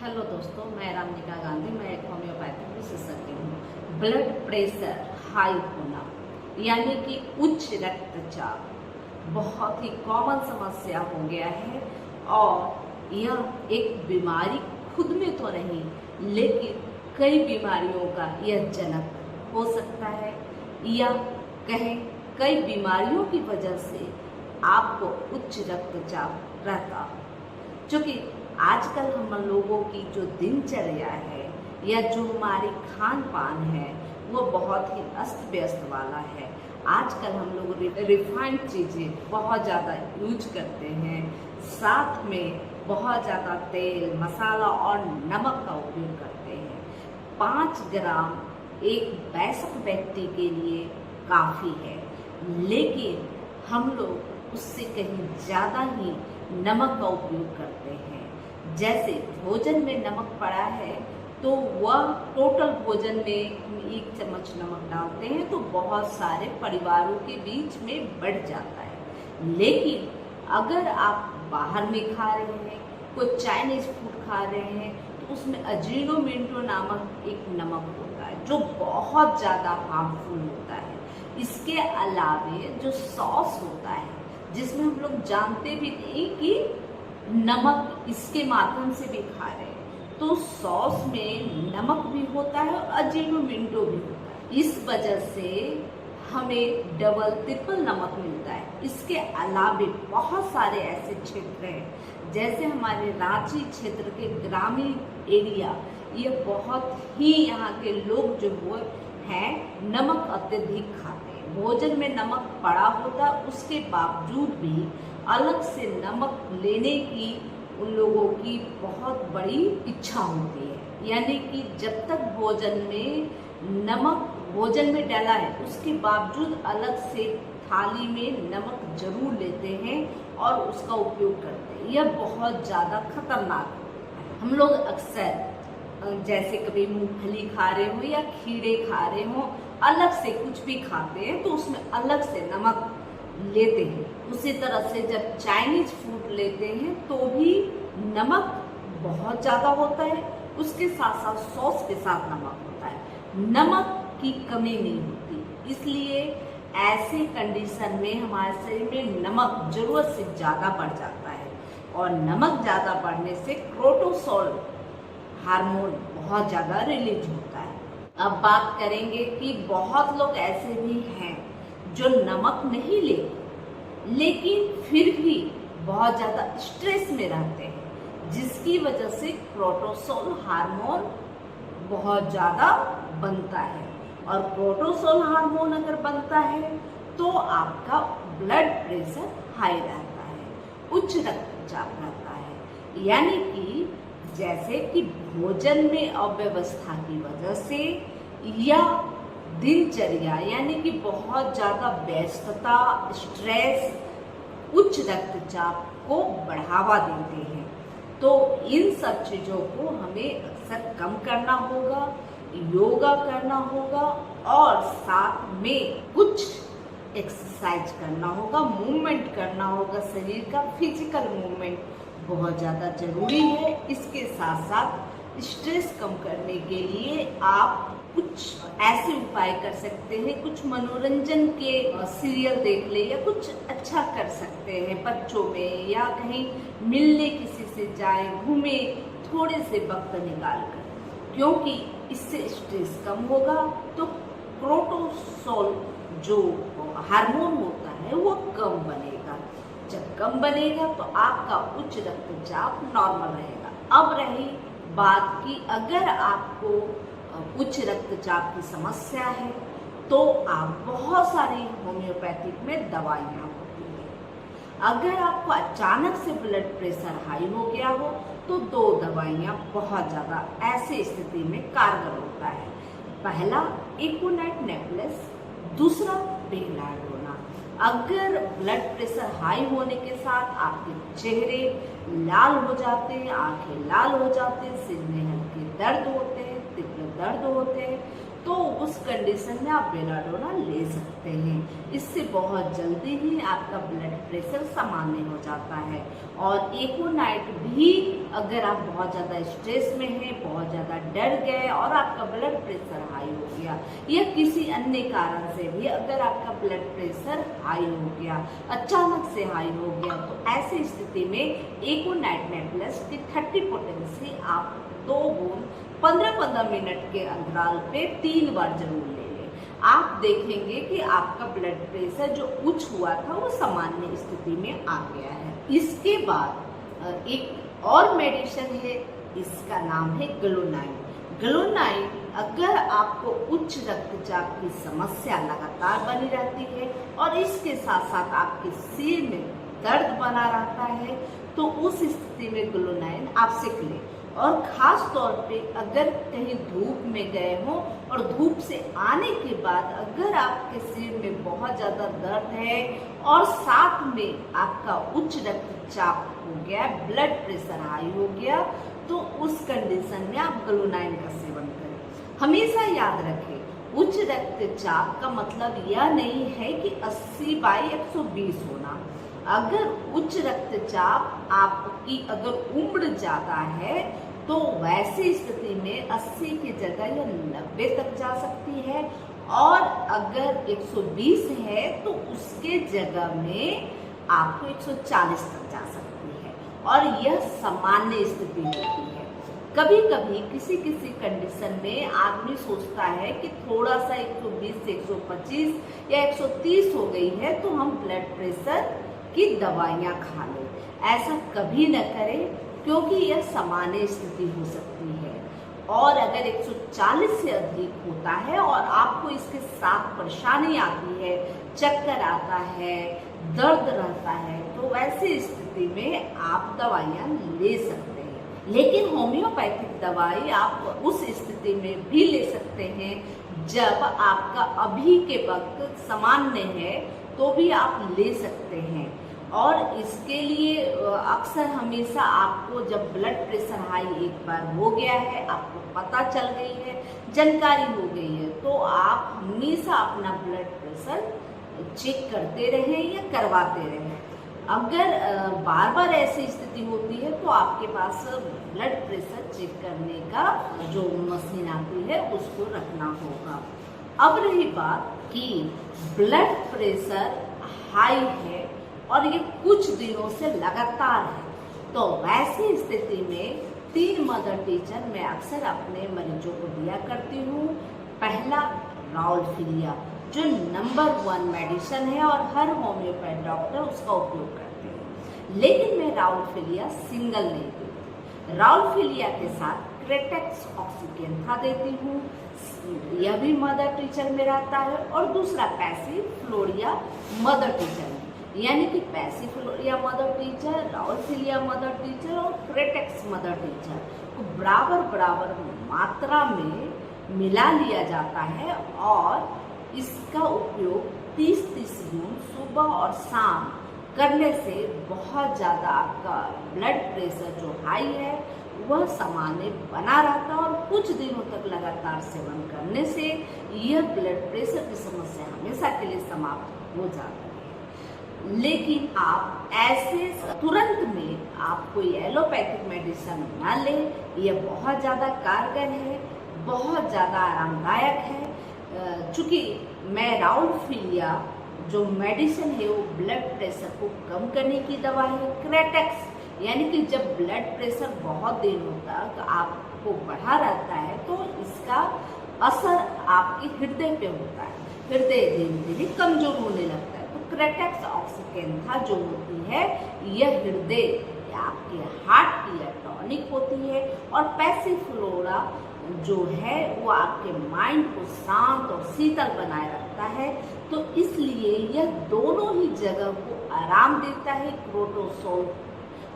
Hello दोस्तों, मैं रामनिका गांधी। मैं एक होम्योपैथिक विशेषज्ञ हूँ। ब्लड प्रेशर हाई होना यानी कि उच्च रक्तचाप बहुत ही कॉमन समस्या हो गया है और यह एक बीमारी खुद में तो नहीं, लेकिन कई बीमारियों का यह जनक हो सकता है, या कहें कई बीमारियों की वजह से आपको उच्च रक्तचाप रहता। क्योंकि आजकल हम लोगों की जो दिनचर्या है या जो हमारी खान पान है वो बहुत ही अस्त व्यस्त वाला है। आजकल हम लोग रिफाइंड चीज़ें बहुत ज़्यादा यूज करते हैं, साथ में बहुत ज़्यादा तेल, मसाला और नमक का उपयोग करते हैं। 5 ग्राम एक वयस्क व्यक्ति के लिए काफ़ी है, लेकिन हम लोग उससे कहीं ज़्यादा ही नमक का उपयोग करते हैं। जैसे भोजन में नमक पड़ा है तो वह टोटल भोजन में हम 1 चम्मच नमक डालते हैं तो बहुत सारे परिवारों के बीच में बढ़ जाता है। लेकिन अगर आप बाहर में खा रहे हैं, कोई चाइनीज फूड खा रहे हैं, तो उसमें अजीनोमोटो नामक एक नमक होता है जो बहुत ज़्यादा हार्मफुल होता है। इसके अलावे जो सॉस होता है, जिसमें हम लोग जानते भी नहीं कि नमक इसके माध्यम से भी खा रहे हैं, तो सॉस में नमक भी होता है और अजीनोमोटो भी होता है। इस वजह से हमें डबल ट्रिपल नमक मिलता है। इसके अलावे बहुत सारे ऐसे क्षेत्र हैं, जैसे हमारे रांची क्षेत्र के ग्रामीण एरिया, ये बहुत ही यहाँ के लोग जो वो हैं नमक अत्यधिक खाते हैं। भोजन में नमक पड़ा होता है, उसके बावजूद भी अलग से नमक लेने की उन लोगों की बहुत बड़ी इच्छा होती है। यानी कि जब तक भोजन में डाला है, उसके बावजूद अलग से थाली में नमक जरूर लेते हैं और उसका उपयोग करते हैं। यह बहुत ज़्यादा खतरनाक है। हम लोग अक्सर जैसे कभी मूंगफली खा रहे हो या खीरे खा रहे हो, अलग से कुछ भी खाते हैं तो उसमें अलग से नमक लेते हैं। उसी तरह से जब चाइनीज फूड लेते हैं तो भी नमक बहुत ज़्यादा होता है, उसके साथ साथ सॉस के साथ नमक होता है। नमक की कमी नहीं होती, इसलिए ऐसे कंडीशन में हमारे शरीर में नमक जरूरत से ज़्यादा बढ़ जाता है और नमक ज़्यादा बढ़ने से कोर्टिसोल हार्मोन बहुत ज़्यादा रिलीज होता है। अब बात करेंगे कि बहुत लोग ऐसे भी हैं जो नमक नहीं लेते, लेकिन फिर भी बहुत ज़्यादा स्ट्रेस में रहते हैं, जिसकी वजह से कोर्टिसोल हार्मोन बहुत ज़्यादा बनता है। और कोर्टिसोल हार्मोन अगर बनता है तो आपका ब्लड प्रेशर हाई रहता है, उच्च रक्तचाप रहता है। यानी कि जैसे कि भोजन में अव्यवस्था की वजह से या दिनचर्या यानी कि बहुत ज़्यादा व्यस्तता, स्ट्रेस उच्च रक्तचाप को बढ़ावा देते हैं। तो इन सब चीज़ों को हमें अक्सर कम करना होगा, योगा करना होगा और साथ में कुछ एक्सरसाइज करना होगा, मूवमेंट करना होगा। शरीर का फिजिकल मूवमेंट बहुत ज़्यादा ज़रूरी है। इसके साथ साथ स्ट्रेस कम करने के लिए आप कुछ ऐसे उपाय कर सकते हैं, कुछ मनोरंजन के सीरियल देख ले या कुछ अच्छा कर सकते हैं बच्चों में, या कहीं मिलने किसी से जाए, घूमे थोड़े से वक्त निकाल कर, क्योंकि इससे स्ट्रेस कम होगा तो कोर्टिसोल जो हार्मोन होता है वो कम बनेगा। जब कम बनेगा तो आपका उच्च रक्तचाप नॉर्मल रहेगा। अब रही बात कि अगर आपको उच्च रक्तचाप की समस्या है तो आप बहुत सारी होम्योपैथिक में दवाइयाँ होती हैं। अगर आपको अचानक से ब्लड प्रेशर हाई हो गया हो तो 2 दवाइयाँ बहुत ज़्यादा ऐसे स्थिति में कारगर होता है। पहला एकोनाइट नेबुलाइज़र, दूसरा बेलाडोना। अगर ब्लड प्रेशर हाई होने के साथ आपके चेहरे लाल हो जाते हैं, आंखें लाल हो जाते हैं, सिर में हल्के दर्द होते हैं, तीव्र दर्द होते हैं, तो उस कंडीशन में आप बेलाडोना ले सकते हैं। इससे बहुत जल्दी ही आपका ब्लड प्रेशर सामान्य हो जाता है। और एकोनाइट भी अगर आप बहुत ज़्यादा स्ट्रेस में हैं, बहुत ज़्यादा डर गए और आपका ब्लड प्रेशर हाई हो गया, या किसी अन्य कारण से भी अगर आपका ब्लड प्रेशर हाई हो गया, अचानक से हाई हो गया, तो ऐसी स्थिति में एकोनाइट प्लस की 30 पोटेंसी आप 2 बूंद 15-15 मिनट के अंतराल पे 3 बार जरूर ले लें। आप देखेंगे कि आपका ब्लड प्रेशर जो उच्च हुआ था वो सामान्य स्थिति में आ गया है। इसके बाद एक और मेडिसिन है, इसका नाम है ग्लूनाइन। ग्लूनाइन अगर आपको उच्च रक्तचाप की समस्या लगातार बनी रहती है और इसके साथ साथ आपके सिर में दर्द बना रहता है, तो उस स्थिति में ग्लूनाइन आप सेक लें। और खास तौर पे अगर कहीं धूप में गए हो और धूप से आने के बाद अगर आपके सिर में बहुत ज़्यादा दर्द है और साथ में आपका उच्च रक्तचाप हो गया, ब्लड प्रेशर हाई हो गया, तो उस कंडीशन में आप ग्लूनाइन का सेवन करें। हमेशा याद रखें, उच्च रक्तचाप का मतलब यह नहीं है कि 80/120 होना। अगर उच्च रक्तचाप आपकी अगर उम्र ज़्यादा है तो वैसी स्थिति में 80 की जगह यह 90 तक जा सकती है, और अगर 120 है तो उसके जगह में आपको 140 तक जा सकती है, और यह सामान्य स्थिति होती है। कभी कभी किसी किसी कंडीशन में आदमी सोचता है कि थोड़ा सा 120 से 125 या 130 हो गई है तो हम ब्लड प्रेशर की दवाइयाँ खा लें। ऐसा कभी न करें, क्योंकि यह सामान्य स्थिति हो सकती है। और अगर 140 से अधिक होता है और आपको इसके साथ परेशानी आती है, चक्कर आता है, दर्द रहता है, तो वैसी स्थिति में आप दवाइयाँ ले सकते हैं। लेकिन होम्योपैथिक दवाई आप उस स्थिति में भी ले सकते हैं जब आपका अभी के वक्त सामान्य है, तो भी आप ले सकते हैं। और इसके लिए अक्सर हमेशा आपको जब ब्लड प्रेशर हाई एक बार हो गया है, आपको पता चल गई है, जानकारी हो गई है, तो आप हमेशा अपना ब्लड प्रेशर चेक करते रहें या करवाते रहें। अगर बार बार ऐसी स्थिति होती है तो आपके पास ब्लड प्रेशर चेक करने का जो मशीन आती है उसको रखना होगा। अब रही बात कि ब्लड प्रेशर हाई है और ये कुछ दिनों से लगातार है, तो वैसी स्थिति में 3 मदर टीचर मैं अक्सर अपने मरीजों को दिया करती हूँ। पहला राउल्फिलिया, जो नंबर 1 मेडिसिन है और हर होम्योपैथ डॉक्टर उसका उपयोग करते हैं, लेकिन मैं राउल्फिलिया सिंगल नहीं देती। राउल्फिलिया के साथ क्रेटेक्स ऑक्सीकेंथा देती हूँ, यह भी मदर टीचर में रहता है, और दूसरा पैसिफ्लोरिया मदर टीचर में, यानी कि पैसिफ्लोरिया मदर टीचर, राउल्फिलिया मदर टीचर और क्रेटेक्स मदर टीचर को बराबर मात्रा में मिला लिया जाता है, और इसका उपयोग 30-30 यूनिट सुबह और शाम करने से बहुत ज़्यादा आपका ब्लड प्रेशर जो हाई है वह सामान्य बना रहता है, और कुछ दिनों तक लगातार सेवन करने से यह ब्लड प्रेशर की समस्या हमेशा के लिए समाप्त हो जाती है। लेकिन आप ऐसे तुरंत में आप कोई एलोपैथिक मेडिसिन ना लें, यह बहुत ज़्यादा कारगर है, बहुत ज़्यादा आरामदायक है। चूँकि मैं राउल्फिलिया जो मेडिसिन है वो ब्लड प्रेशर को कम करने की दवा है, क्रेटेक्स यानी कि जब ब्लड प्रेशर बहुत दिनों तक आपको बढ़ा रहता है तो इसका असर आपके हृदय पे होता है, हृदय धीरे धीरे कमजोर होने लगता है। तो क्रेटेक्स ऑक्सीकेंथा जो होती है यह हृदय आपके हार्ट की टॉनिक होती है, और पैसिफ्लोरा जो है वो आपके माइंड को शांत और शीतल बनाए रखता है। तो इसलिए यह दोनों ही जगह को आराम देता है। क्रोटोसोल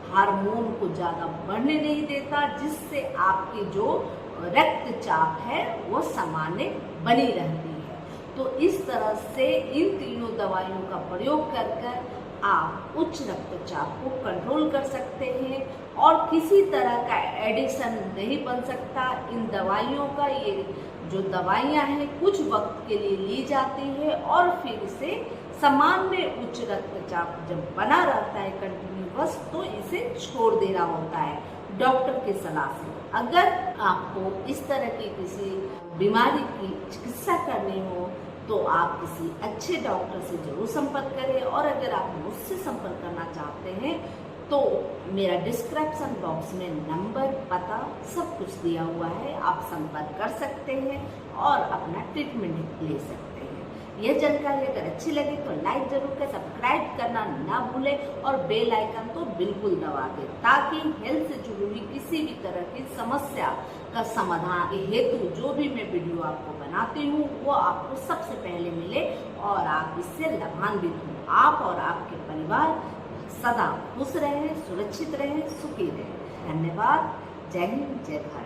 हार्मोन को ज़्यादा बढ़ने नहीं देता, जिससे आपकी जो रक्तचाप है वो सामान्य बनी रहती है। तो इस तरह से इन तीनों दवाइयों का प्रयोग कर कर आप उच्च रक्तचाप को कंट्रोल कर सकते हैं, और किसी तरह का एडिक्शन नहीं बन सकता इन दवाइयों का। ये जो दवाइयाँ हैं कुछ वक्त के लिए ली जाती है और फिर से सामान्य उच्च रक्तचाप जब बना रहता है कंटिन्यूअस, तो इसे छोड़ देना होता है। डॉक्टर की सलाह से। अगर आपको इस तरह की किसी बीमारी की चिकित्सा करनी हो तो आप किसी अच्छे डॉक्टर से जरूर संपर्क करें। और अगर आप मुझसे संपर्क करना चाहते हैं तो मेरा डिस्क्रिप्शन बॉक्स में नंबर, पता सब कुछ दिया हुआ है, आप संपर्क कर सकते हैं और अपना ट्रीटमेंट ले सकते हैं। यह जानकारी अगर अच्छी लगे तो लाइक जरूर करें, सब्सक्राइब करना ना भूलें और बेल आइकन तो बिल्कुल दबा दें, ताकि हेल्थ से जुड़ी हुई किसी भी तरह की समस्या का समाधान हेतु जो भी मैं वीडियो आपको बनाती हूँ वो आपको सबसे पहले मिले और आप इससे लाभान्वित हों। आप और आपके परिवार सदा खुश रहें, सुरक्षित रहें, सुखी रहें। धन्यवाद। जय हिंद, जय भारत।